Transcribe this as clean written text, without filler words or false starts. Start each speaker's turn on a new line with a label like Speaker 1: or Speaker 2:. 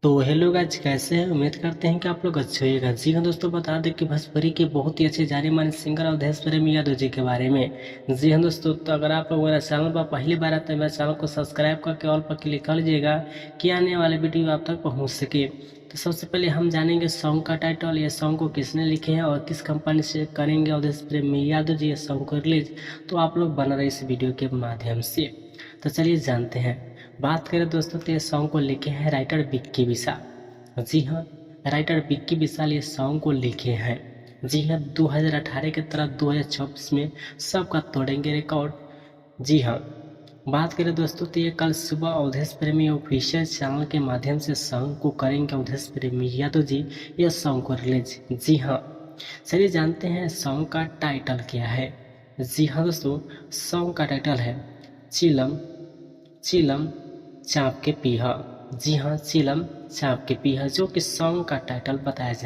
Speaker 1: तो hello guys, कैसे हैं? उम्मीद करते हैं कि आप लोग अच्छे होइएगा। जी हाँ दोस्तों, बता दें कि भोजपुरी के बहुत ही अच्छे जाने माने सिंगर अवधेश प्रेम यादव जी के बारे में। जी हाँ दोस्तों, तो अगर आप लोग मेरा चैनल पर पहली बार आते हैं, मेरे चैनल को सब्सक्राइब करके ऑल पर क्लिक कर लीजिएगा कि आने वाले वीडियो आप तक पहुँच सके। तो सबसे पहले हम जानेंगे सॉन्ग का टाइटल, ये सॉन्ग को किसने लिखे हैं और किस कंपनी से करेंगे अवधेश प्रेम यादव जी ये सॉन्ग को रिलीज। तो आप लोग बना रहे इस वीडियो के माध्यम से। तो चलिए जानते हैं। बात करें दोस्तों, तो ये सॉन्ग को लिखे हैं राइटर विक्की विशाल। जी हाँ, राइटर विक्की विशाल ये सॉन्ग को लिखे हैं। जी हाँ, 2018 की तरफ 2024 में सबका तोड़ेंगे रिकॉर्ड। जी हाँ, बात करें दोस्तों, तो ये कल सुबह अवधेश प्रेमी ऑफिशियल चैनल के माध्यम से सॉन्ग को करेंगे अवधेश प्रेमी यादव जी ये सॉन्ग को रिलीज। जी हाँ, चलिए जानते हैं सॉन्ग का टाइटल क्या है। जी हाँ दोस्तों, सॉन्ग का टाइटल है चिलम चिलम चाँप के पीहा। जी हाँ, चिलम चाँप के पीहा, जो कि सॉन्ग का टाइटल बताया जाए।